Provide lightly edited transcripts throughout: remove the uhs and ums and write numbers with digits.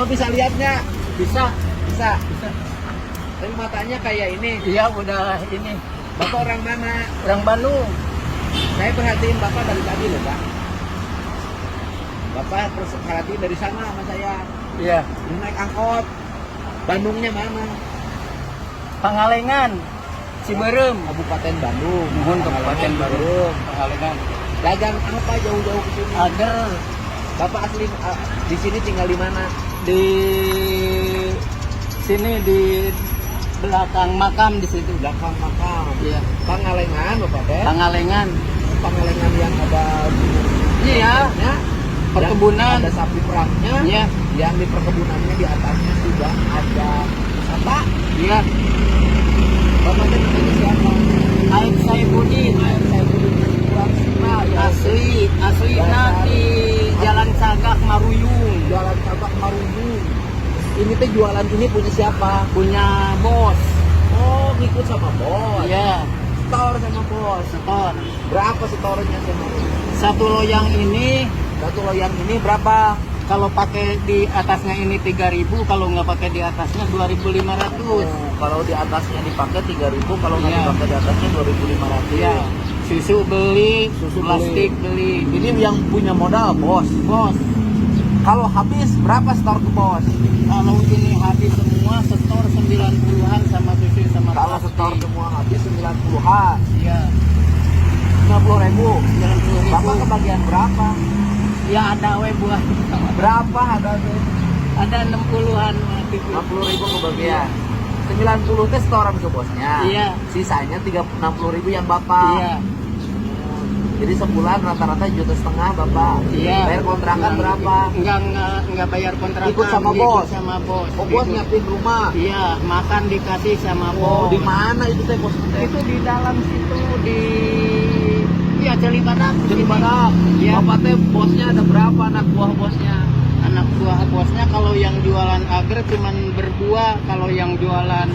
bisa lihatnya? Bisa. Bisa. Tapi matanya kayak ini. Iya, udah ini. Bapak orang mana? Orang Bandung. Saya perhatiin Bapak dari tadi loh, Pak. Bapak perhatiin dari sana sama saya. Iya. Ini naik angkot. Bandungnya mana? Pangalengan. Ciberem. Kabupaten Bandung. Mohon Kabupaten Bandung. Pangalengan. Dagang apa jauh-jauh ke sini? Agar Bapak asli di sini tinggal di mana? di sini di belakang makam di situ. Belakang makam. Iya. Pangalengan, Bapak teh. Pangalengan. Pangalengan yang ada Iya. ya, Perkebunan. ada sapi perahnya. Iya. Yang di perkebunannya di atasnya sudah ada apa? Iya. Bapak teh namanya siapa? Aib Saipudin. Saya dulu kurang suka ya. Asli di Jalan Sagak Maruyung. Jualan tabak marungu. Ini teh jualan ini punya siapa? Punya bos. Oh, ngikut sama bos. Iya. Setor sama bos. Setor. Berapa setornya sama bos? Satu loyang ini Satu loyang ini berapa? kalau pakai di atasnya ini 3.000, kalau nggak pakai di atasnya 2.500. Kalau di atasnya dipakai 3.000, kalau nggak Iya. dipakai di atasnya 2.500. Iya. Susu beli, Susu plastik beli. Ini yang punya modal bos. Bos, Kalau habis berapa setor ke bos? kalau ini habis semua setor 90-an sama susu sama Kalau plastik. setor semua habis 90-an, Iya. 50.000. 90.000. Bapak kebagian berapa? Ya ada we buah. Berapa ada tuh? Ada 60-an waktu itu. 60.000 kebagian. 90 teh setoran ke bosnya. Iya. Sisanya 60.000 yang bapak. Iya. Jadi sebulan rata-rata 1,5 juta bapak. Iya. Bayar kontrakan berapa? Enggak bayar kontrakan. Ikut sama bos? Ikut sama bos. Oh bos Ikut. nyiapin rumah. Iya, makan dikasih sama Oh bos. di mana itu teh bos? Itu di dalam situ di ya Celibadak. Jadi mana? Iya. Bapak teh bosnya ada berapa anak buah bosnya? Anak buah bosnya kalau yang jualan agar cuman berdua, kalau yang jualan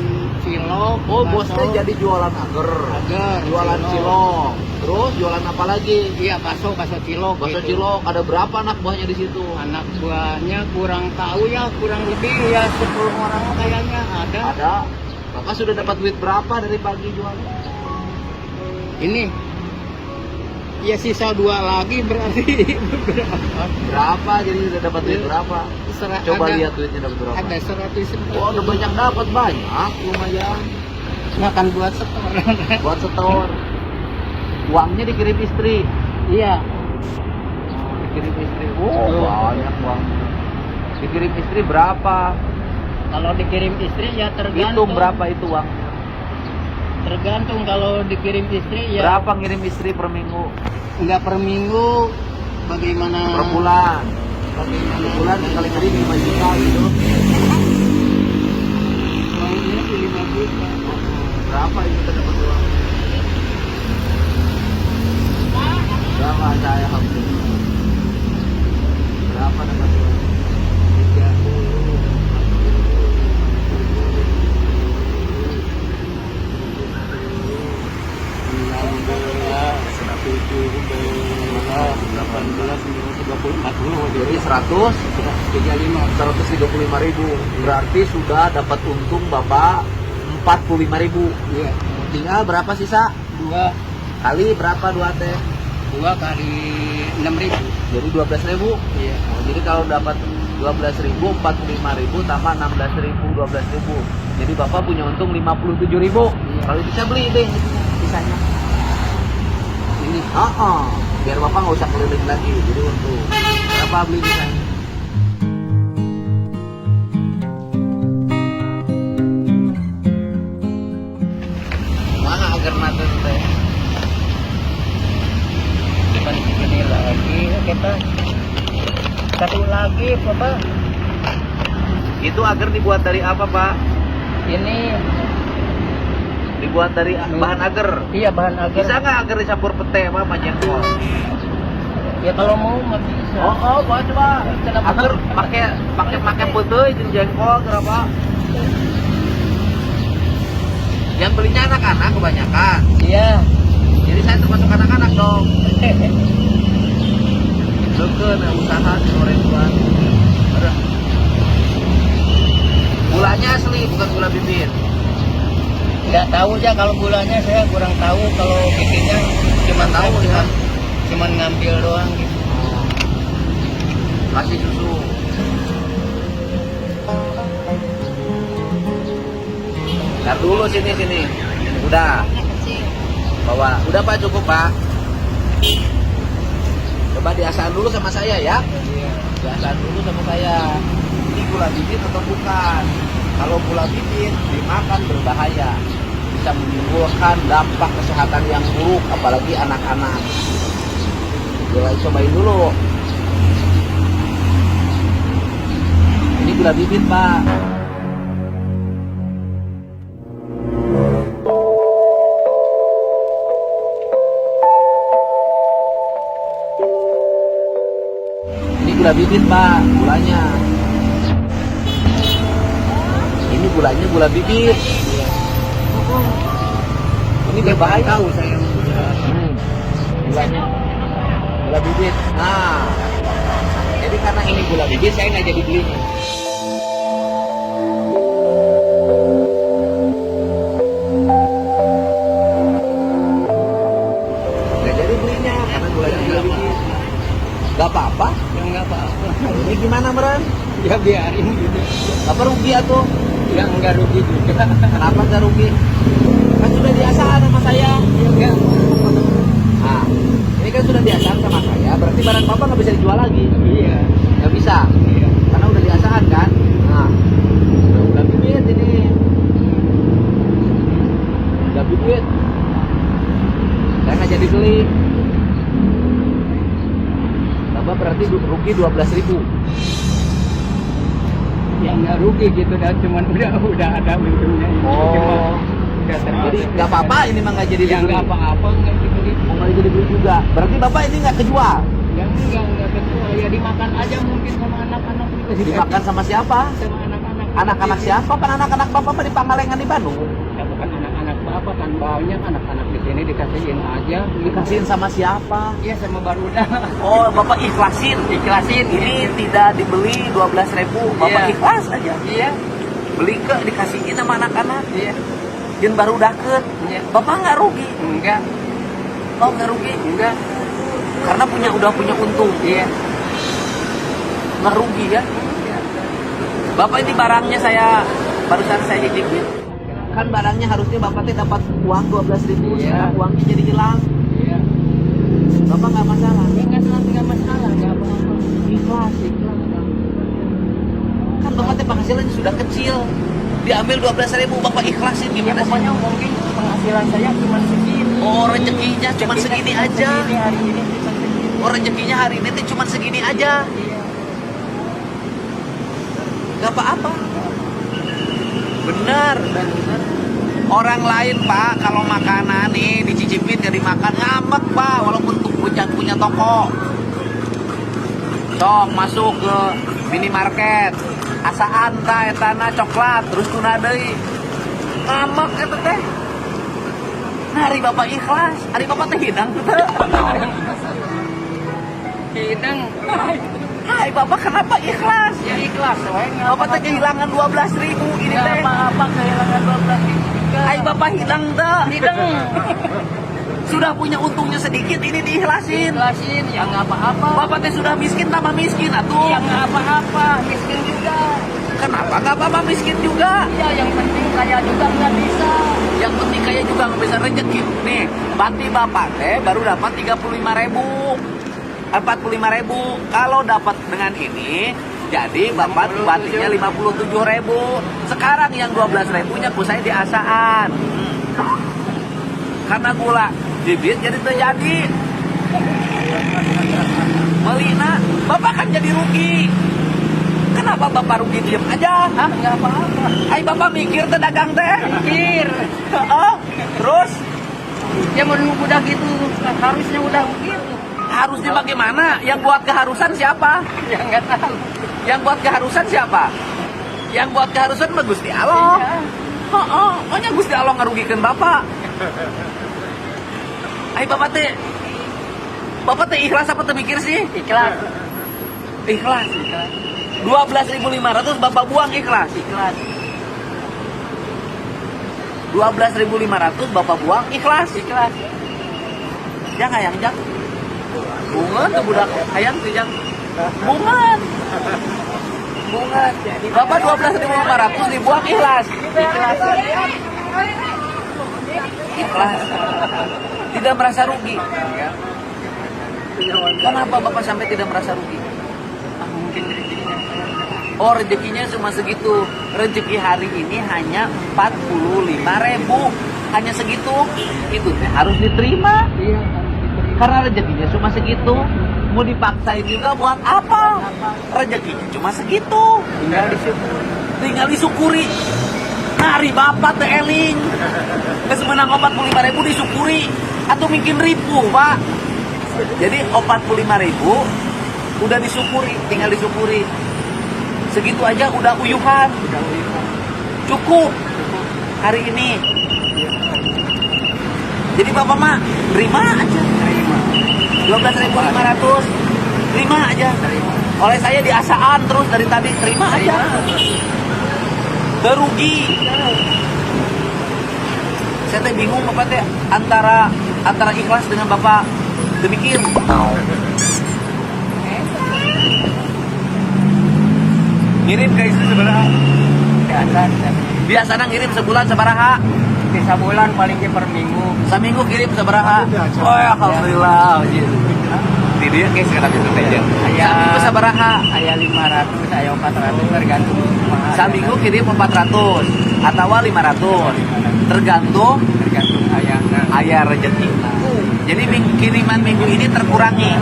cilok. Oh bakso, bosnya jadi jualan agar. agar, Jualan cilok. Terus jualan apa lagi? Iya, bakso cilok. Bakso gitu. cilok. Ada berapa anak buahnya di situ? Anak buahnya kurang tahu ya, kurang lebih ya 10 orang kayaknya ada. Ada. Bapak sudah dapat duit berapa dari pagi jualan? Ini ya sisa 2 lagi berarti Berapa? Jadi udah dapat duit berapa? Coba ada, lihat duitnya dapat berapa. ada 100. Oh, udah banyak dapat, banyak lumayan. Makan buat setor. Buat setor. Uangnya dikirim istri. Iya. Dikirim istri. Oh, banyak uang. Dikirim istri berapa? Kalau dikirim istri ya tergantung. Hitung berapa itu uang? Tergantung kalau dikirim istri ya. Berapa ngirim istri per minggu? Enggak per minggu. Bagaimana? Per bulan. Per bulan kali-kali 5 juta gitu. Uangnya 5 juta. Berapa itu dapat uang? Berapa saya hampir? Berapa dapat uang? 30. Jadi 135.000. Berarti sudah dapat untung Bapak 45.000. Iya. Tinggal berapa sisa? 2 Kali berapa 2 teh? 2 kali 6.000. Jadi 12.000. Iya. Jadi kalau dapat 12.000, 45.000 tambah 16.000, 12.000. Jadi Bapak punya untung 57.000. Iya. Kalau bisa beli deh sisanya. Ini Biar Bapak nggak usah keliling lagi. Jadi untung. Berapa beli sisanya? Mana agar mata teh? bukan segini lagi kita. Satu lagi Bapak. Itu agar dibuat dari apa Pak? Ini Dibuat dari bahan agar. iya bahan agar. Bisa nggak agar dicampur pete sama jengkol? Ya kalau mau nggak bisa. Oh, boleh coba. Kenapa? Agar pakai putih jengkol kenapa? Yang belinya anak-anak kebanyakan. Iya. Jadi saya termasuk anak-anak dong. Deket usaha 10 ribuan. Udah. Iya, kalau gulanya saya kurang tahu, kalau bikinnya cuma tahu cuman ngambil doang gitu. Kasih susu. Ntar dulu sini. Udah. Bawa. Udah Pak, cukup Pak. Coba diasah dulu sama saya ya. Diasah dulu sama saya. Ini gula bibit atau bukan? Kalau gula bibit dimakan berbahaya. Bisa menimbulkan dampak kesehatan yang buruk, apalagi anak-anak. Cobain dulu. Ini gula bibit Pak. Ini gula bibit Pak, gulanya. Ini gulanya gula bibit. Ini berbahaya. Tahu saya. Gulanya gula bibit. Nah, jadi karena ini gula bibit saya nggak jadi belinya. Nggak jadi belinya karena gulanya gula bibit. Gak apa-apa. Ya nggak apa-apa. Ini gimana Meren? Ya biarin gitu. Apa rugi atuh? Ya nggak rugi juga. Kenapa nggak rugi? Kan sudah diasahan sama saya. Ya nggak. Nah, ini kan sudah diasahan sama saya. Berarti barang Bapak nggak bisa dijual lagi. Iya. Nggak bisa. Iya. Karena udah diasahan kan. Nah, udah bibit ini. Udah bibit. Saya nggak jadi beli. Bapak berarti rugi 12.000. Ya nggak rugi gitu, dan cuman udah ada untungnya. Oh. Udah Jadi nggak apa-apa ini mah nggak jadi Ya dibeli. nggak apa-apa, nggak dibeli. Oh, nggak jadi beli juga. Berarti Bapak ini nggak kejual. Ya nggak ketua. Ya dimakan aja mungkin sama anak-anak juga. Dimakan sama siapa? Sama anak-anak. Anak-anak siapa? Kan anak-anak Bapak mah di Pangalengan di Bandung. Ya bukan anak-anak bapak, kan banyak anak-anak di sini dikasihin aja. Dikasihin sama siapa? Iya, sama barudak. Oh, Bapak ikhlasin. Ikhlasin. Ini tidak dibeli 12.000. Bapak Iya. ikhlas aja. Iya. Beli ke dikasihin sama anak-anak. Iya. Yang baru deket. Iya. Bapak nggak rugi. Enggak. Oh, nggak rugi. Enggak. Karena udah punya untung. Iya. Nggak rugi ya. Bapak ini barangnya barusan saya cicipin. Kan barangnya harusnya Bapak teh dapat uang 12.000. Iya. Sekarang uangnya jadi hilang. Iya. Bapak nggak masalah. Ya nggak masalah, nggak apa-apa. Ikhlas. Kan Bapak teh penghasilannya sudah kecil. Diambil 12.000, Bapak ikhlasin Ya gimana sih? pokoknya mungkin penghasilan saya cuma segini. Oh, rezekinya cuma segini aja. Segini, hari ini cuma segini. Oh, rezekinya hari ini tuh cuma segini aja. Iya. Gak apa-apa. Bener. Orang lain Pak, kalau makanan nih dicicipin gak dimakan, ngambek Pak, walaupun punya toko. Sok masuk ke minimarket, asaan ta etana coklat, terus tuna deui. Ngambek eta teh. Nah, hari Bapak ikhlas, hari Bapak teh hidang teu. Hidang. Hai Bapak kenapa ikhlas? Ya ikhlas, we. Bapak teh kehilangan 12.000 ini Nggak teh. apa-apa kehilangan 12.000. Hai Bapak hidang teh. Hidang. Sudah punya untungnya sedikit ini diikhlasin. Ikhlasin, ya nggak apa-apa. Bapak teh sudah miskin tambah miskin atuh. Ya nggak apa-apa, miskin juga. Kenapa nggak apa-apa miskin juga? Iya, yang penting kaya juga nggak bisa. Yang penting kaya juga nggak bisa rezeki. Nih, bati Bapak teh baru dapat 35.000. 45.000. Kalau dapat dengan ini, jadi Bapak batinya 57.000. Sekarang yang 12.000-nya ku saya diasaan. Karena gula bibit jadi terjadi. Melina, Bapak kan jadi rugi. Kenapa Bapak rugi diem aja? Hah, nggak apa-apa. Ay Bapak mikir teh dagang teh. Mikir. Oh, terus Ya menunggu udah gitu, harusnya udah begitu. harusnya bagaimana? Yang buat keharusan siapa? Ya nggak tahu. Yang buat keharusan siapa? Yang buat keharusan mah Gusti Allah. Iya. Oh, pokoknya Gusti Allah ngerugikan Bapak. Ay Bapak teh ikhlas apa teh mikir sih? Ikhlas. Ikhlas. Ikhlas. 12.500 Bapak buang ikhlas. Ikhlas. 12.500 Bapak buang ikhlas. Jang hayang jang. Bungan tuh budak hayang tuh jang. Bungan. Bapak 12.500 dibuang ikhlas. Tidak merasa rugi. Kenapa Bapak sampai tidak merasa rugi? Mungkin rezekinya. Oh, rezekinya cuma segitu. Rezeki hari ini hanya 45.000. Hanya segitu. Itu harus diterima. Iya. Karena rezekinya cuma segitu. Mau dipaksain juga buat apa? Rezekinya cuma segitu. Tinggal disyukuri. Hari Bapak teh eling. Kesemenang 45.000 disyukuri. Atau mungkin ribu, Pak. Jadi 45.000 udah disyukuri, tinggal disyukuri. Segitu aja udah uyuhan. Cukup hari ini. Jadi Bapak mah terima aja. 12.500 terima aja. Oleh saya diasaan terus dari tadi, terima aja. Berugi. Saya teh bingung Bapak teh antara ikhlas dengan Bapak demikian. Ngirim ke istri seberapa? Biasa ngirim sebulan sabaraha? Bisa bulan paling per minggu. Seminggu kirim sabaraha? Oh ya, alhamdulillah. Di dia guys sekarang itu aja. Seminggu sabaraha? Aya 500, aya 400 tergantung. Seminggu kirim 400 atau 500 tergantung aya rezeki. Jadi kiriman minggu ini terkurangi.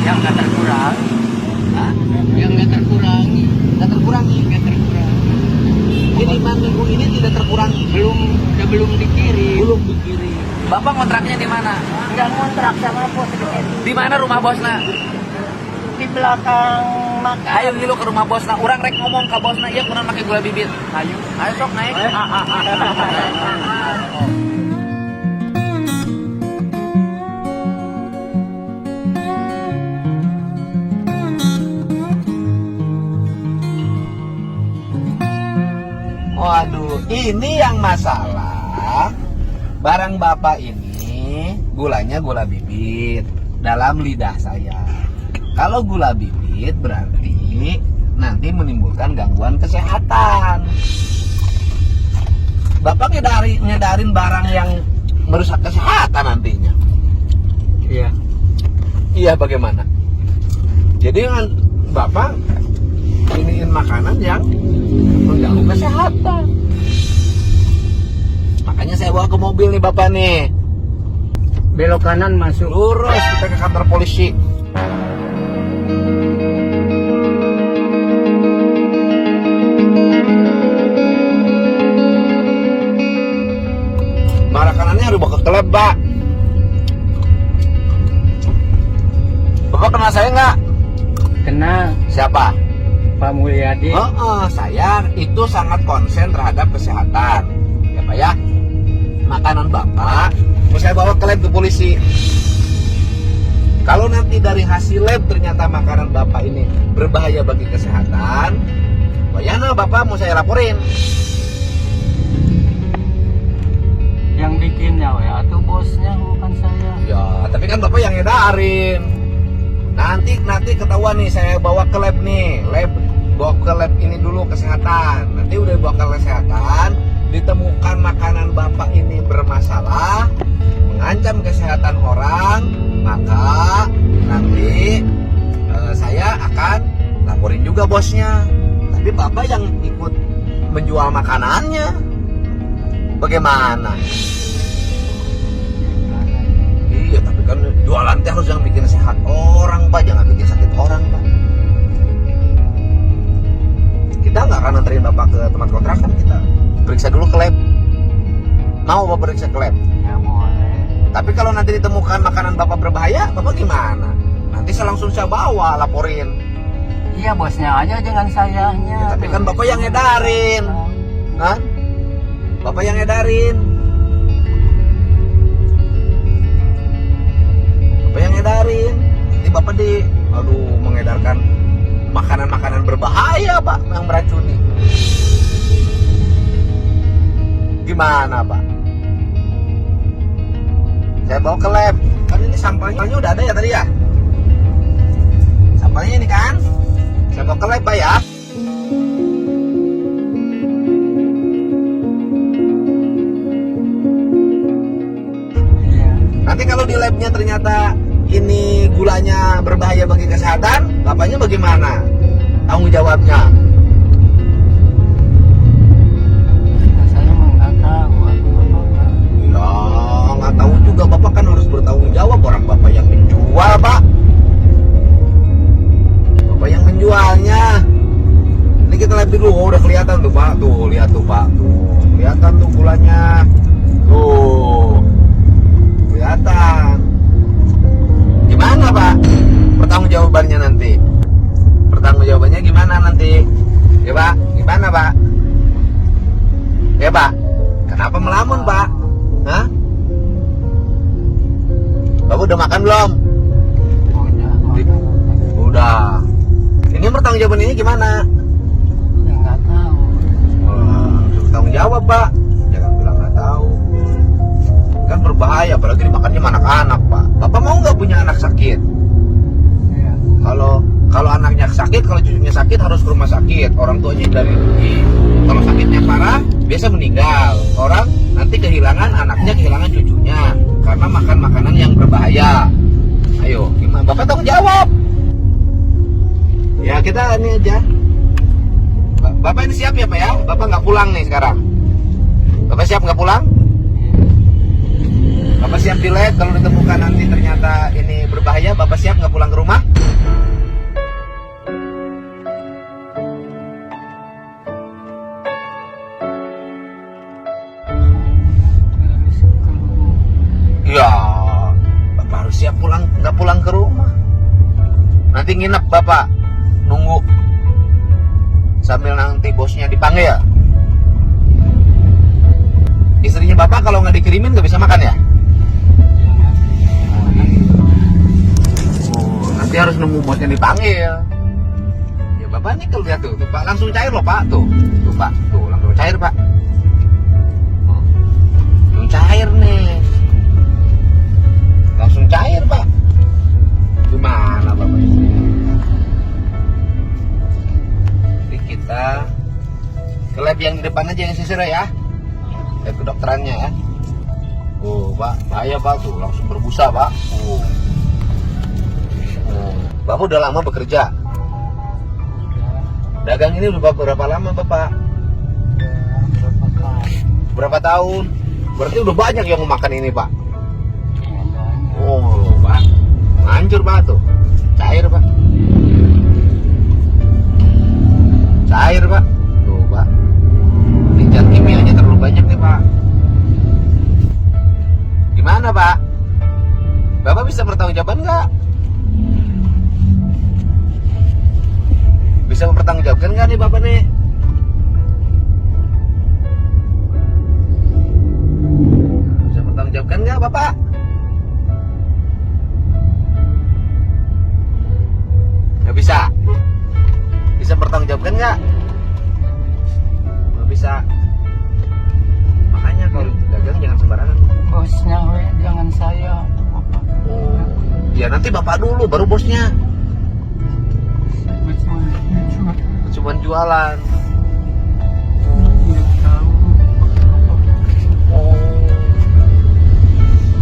Yang nggak terkurang. Yang nggak terkurangi. Nggak terkurangi. Kiriman minggu ini tidak terkurangi. Belum dikirim. Bapak kontraknya di mana? Nggak ngontrak sama bos. Di mana rumah bosna? Di belakang makan. Ayo dulu ke rumah bosna. Urang rek ngomong ke bosna, iya kurang pakai gula bibit. Ayo sok naik. Waduh, ini yang masalah. Barang Bapak ini gulanya gula bibit dalam lidah saya. Kalau gula bibit berarti nanti menimbulkan gangguan kesehatan. Bapak ngedarin barang yang merusak kesehatan nantinya. Iya. Iya, bagaimana? Jadi Bapak iniin makanan yang mengganggu kesehatan. Makanya saya bawa ke mobil nih Bapak nih. Belok kanan masuk. Lurus kita ke kantor polisi. Marah kanannya harus bawa ke klub, Pak. Bapak kenal saya nggak? Kenal Siapa? Pak Mulyadi. Saya itu sangat konsen terhadap kesehatan. Ya Pak ya. Makanan Bapak mau saya bawa ke lab ke polisi. Kalau nanti dari hasil lab ternyata makanan Bapak ini berbahaya bagi kesehatan, bayana Bapak mau saya laporin. Yang bikinnya ya atau bosnya bukan saya. Ya, tapi kan Bapak yang ngedarin. Nanti ketahuan nih saya bawa ke lab nih, bawa ke lab ini dulu kesehatan. Nanti udah bawa ke kesehatan, ditemukan makanan Bapak ini bermasalah, mengancam kesehatan orang, maka nanti saya akan laporin juga bosnya. Tapi Bapak yang ikut menjual makanannya, bagaimana? Iya, tapi kan jualan teh harus yang bikin sehat orang, Pak, jangan bikin sakit orang, Pak. Kita nggak akan nganterin Bapak ke tempat kontrakan, kita periksa dulu ke lab. Mau Bapak periksa ke lab? Ya boleh. Tapi kalau nanti ditemukan makanan Bapak berbahaya, Bapak gimana? Nanti saya langsung bawa, laporin. Iya bosnya aja, jangan sayanya. Ya, tapi kan Bapak yang ngedarin, kan? Bapak yang ngedarin. Bapak yang ngedarin. Nanti Bapak mengedarkan makanan-makanan berbahaya, Pak, yang meracuni. Gimana? gimana Pak? Saya bawa ke lab. Kan ini sampelnya udah ada ya tadi ya? Sampelnya ini kan? Saya bawa ke lab Pak ya. Nanti kalau di labnya ternyata ini gulanya berbahaya bagi kesehatan, bapaknya bagaimana? Tanggung jawabnya? Saya emang nggak tahu. Ya, nggak tahu juga. Bapak kan harus bertanggung jawab. Orang bapak yang menjual, Pak. Bapak yang menjualnya. Ini kita lihat dulu. Oh, udah kelihatan tuh, Pak. Tuh, lihat tuh, Pak. Tuh, kelihatan tuh gulanya. Tuh, kelihatan. Gimana, Pak? Pertanggung jawabannya nanti. Pertanggung jawabannya gimana nanti? Ya, Pak. Gimana, Pak? Ya, Pak. Kenapa melamun, Pak? Hah? Bapak udah makan belum? Udah. Ini pertanggung jawaban ini gimana? Nggak tahu. Tanggung jawab, Pak. Jangan bilang nggak tahu. Kan berbahaya, apalagi dimakannya sama anak-anak, Pak. Bapak mau nggak punya anak sakit? Ya. Kalau anaknya sakit, kalau cucunya sakit harus ke rumah sakit. Orang tuanya dari rugi. Kalau sakitnya parah, biasa meninggal. Orang nanti kehilangan anaknya, kehilangan cucunya karena makan makanan yang berbahaya. Ayo, gimana? Bapak tanggung jawab. Ya kita ini aja. Bapak ini siap ya Pak ya? Bapak nggak pulang nih sekarang. Bapak siap nggak pulang? Bapak siap di lab kalau ditemukan nanti ternyata ini berbahaya. Bapak siap nggak pulang ke rumah? Ya, Bapak harus siap pulang, nggak pulang ke rumah. Nanti nginep Bapak, nunggu sambil nanti bosnya dipanggil. Istrinya Bapak kalau nggak dikirimin nggak bisa makan ya? Oh, nanti harus nunggu bosnya dipanggil. Ya Bapak nih kalau lihat tuh Pak langsung cair loh Pak tuh Pak, tuh langsung cair Pak. Langsung cair nih. Langsung cair Pak. Gimana Bapak ini? Jadi kita ke lab yang di depan aja yang sisir ya. Lab kedokterannya ya. Oh Pak, bahaya Pak tuh, langsung berbusa Pak. Bapak udah lama bekerja? Dagang ini udah berapa lama Bapak? Berapa tahun? Berarti udah banyak yang mau makan ini Pak. Oh Pak, hancur Pak tuh, cair Pak, cair Pak, tuh Pak, ini zat kimianya terlalu banyak nih Pak. Gimana Pak? Bapak bisa bertanggung jawaban nggak? Bisa mempertanggungjawabkan nggak nih Bapak nih? Bisa bertanggungjawabkan nggak Bapak? Nggak bisa. Bisa bertanggungjawabkan nggak? Nggak bisa. Makanya kalau dagang jangan sembarangan. Bosnya jangan saya. Oh, ya nanti Bapak dulu baru bosnya. Cuman jualan. Oh.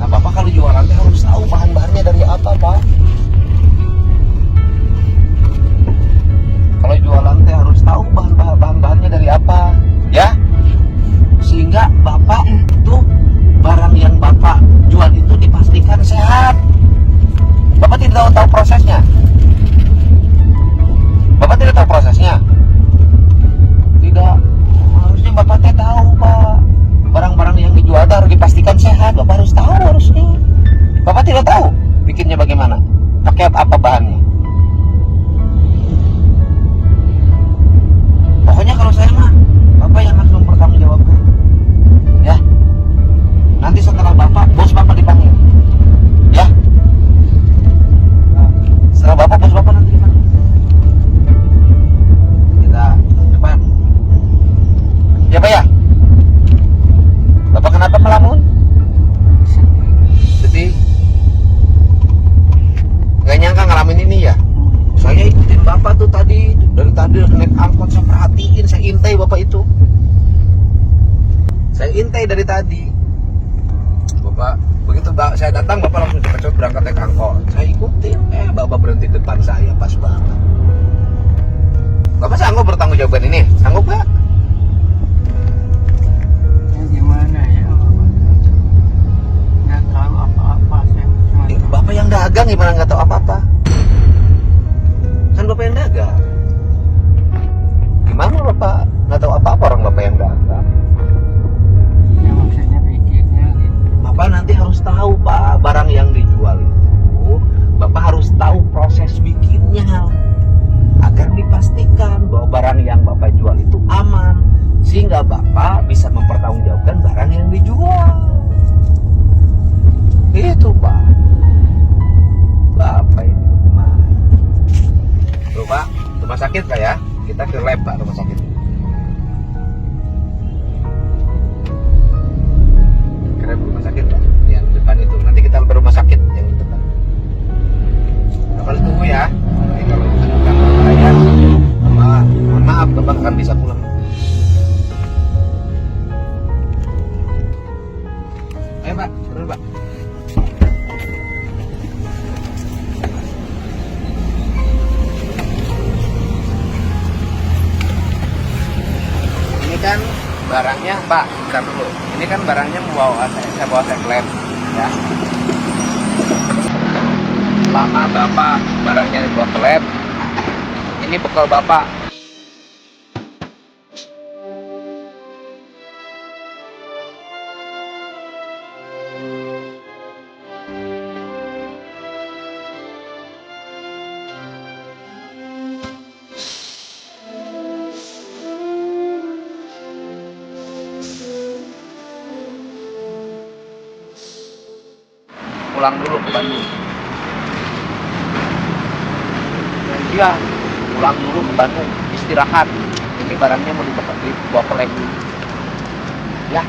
Nah Bapak kalau jualan harus tahu bahan-bahannya dari apa Pak. Kalau jualan teh harus tahu bahan-bahannya dari apa, ya? Sehingga Bapak itu barang yang Bapak jual itu dipastikan sehat. Bapak tidak tahu prosesnya. Bapak tidak tahu prosesnya. Tidak. Harusnya Bapak teh tahu Pak. Barang-barang yang dijual harus dipastikan sehat. Bapak harus tahu harusnya. Bapak tidak tahu bikinnya bagaimana, pakai apa bahannya. Pokoknya kalau saya mah, Bapak yang harus mempertanggungjawabkan. Ya. Nanti setelah Bapak, bos Bapak dipanggil. Ya. Setelah Bapak, bos Bapak nanti dipanggil. Kita depan. Ya Pak ya? santai dari tadi. Bapak, begitu saya datang, Bapak langsung cepet-cepet berangkat naik angkot. Saya ikutin, Bapak berhenti depan saya pas banget. Bapak sanggup bertanggung jawabkan ini? Sanggup nggak? Ya, gimana ya? Nggak tahu apa-apa. Bapak yang dagang gimana nggak tahu apa-apa? Kan Bapak yang dagang. Gimana Bapak nggak tahu apa-apa orang Bapak yang dagang? Ya maksudnya pikirnya gitu. Bapak nanti harus tahu Pak, barang yang dijual itu Bapak harus tahu proses bikinnya agar dipastikan bahwa barang yang Bapak jual itu aman, sehingga Bapak bisa mempertanggungjawabkan barang yang dijual. Itu Pak. Bapak ini gimana? Tuh Pak, rumah sakit Pak ya? Kita ke lab Pak, rumah sakit. Ke lab rumah sakit Pak, yang depan itu. Nanti kita ke rumah sakit yang di depan. Bapak tunggu ya. Nanti kalau bukan saya, mohon maaf Bapak akan bisa pulang. Ayo Pak, turun Pak. Ini kan barangnya Pak, bentar dulu. Ini kan barangnya saya bawa ke lab ya. Lama Bapak barangnya dibawa ke lab. Ini bekal Bapak. Pulang dulu ke Bandung. Iya, pulang dulu ke Bandung, istirahat. Ini barangnya mau dibawa ke lab. Ya,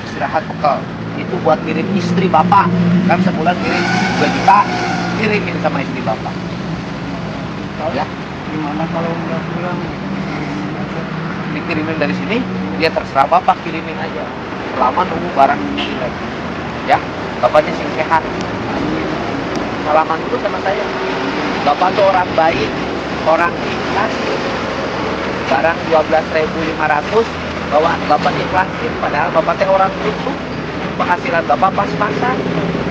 istirahat bekal. Itu buat kirim istri Bapak. Kan sebulan kirim 2 juta, kirimin sama istri Bapak. Ya, Gimana kalau nggak pulang? dikirimin dari sini, dia terserah Bapak kirimin aja. Selama nunggu barang di lab. Ya, Bapaknya sing sehat. Salaman dulu sama saya. Bapak tuh orang baik, orang ikhlas. Barang 12.500, Bapak ikhlasin. Padahal Bapak teh orang butuh. Penghasilan Bapak pas-pasan.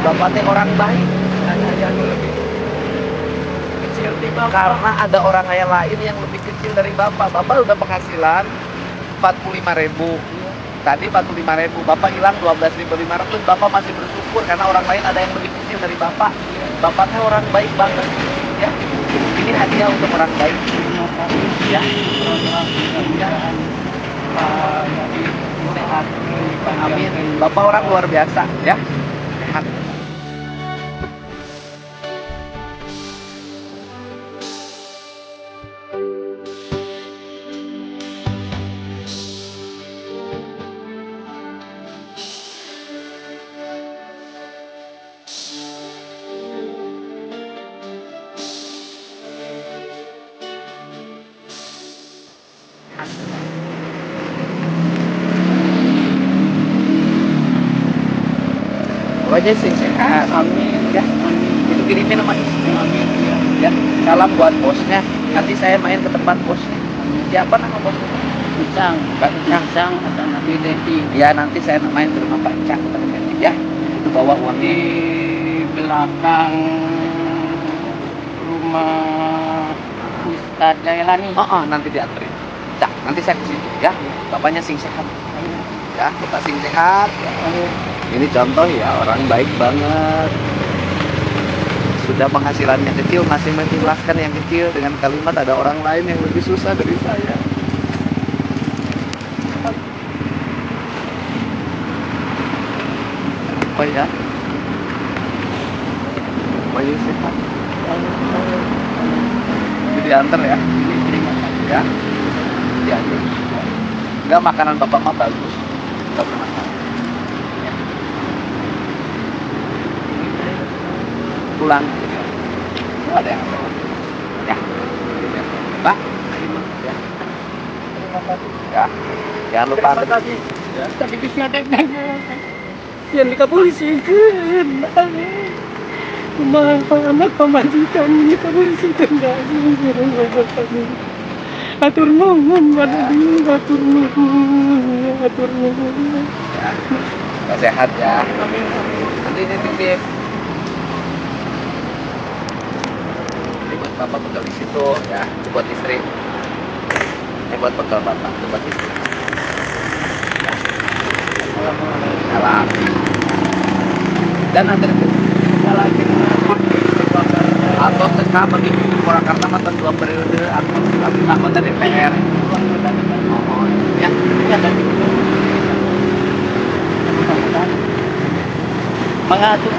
Bapak teh orang baik. Saya lebih kecil karena ada orang kaya lain yang lebih kecil dari Bapak. Bapak udah penghasilan 45.000. Tadi 45.000, Bapak hilang 12.500. Bapak masih bersyukur karena orang lain ada yang lebih kecil dari Bapak. Bapaknya orang baik banget, ya. Ini hadiah untuk orang baik, ya. Sehat, amin. Bapak orang luar biasa, ya. Sehat. Pokoknya sih sehat, amin ya. Itu kirimin sama istri, amin ya. Salam buat bosnya. Nanti saya main ke tempat bosnya. Siapa nama bosnya? Pisang, Pak Cang. pisang atau Nabi Dedi. Ya nanti saya main ke rumah Pak Cang. Ya, itu bawa uang Di belakang rumah Ustadz Jailani. nanti dianterin. Cak, nanti saya ke situ ya. Bapaknya sing sehat. Ya, Bapak sing sehat. Ini contoh ya, orang baik banget. Sudah penghasilannya kecil, masih mengikhlaskan yang kecil dengan kalimat ada orang lain yang lebih susah dari saya. Apa ya? Bayi sehat. Jadi diantar ya. Ya. Diantar. Enggak, makanan Bapak mah bagus. Enggak pernah. Pulang. Nggak ada yang apa. Ya. Pak. Ya. Ya. Jangan lupa. Tapi disiapkan yang dikapolisikan. Cuma anak pemajikan ini kapolisikan kami. Atur nuhun pada diri, atur nuhun, atur nuhun. Ya, sehat ya. Nanti titip. Ini buat bapak bekal di situ ya. Ini buat istri. Ini buat bekal bapak, itu buat istri. Salam. Dan nanti lagi atau teka bagi Purwakarta mata 2 periode atau anggota DPR. Oh, ya, ya tadi. Mengatur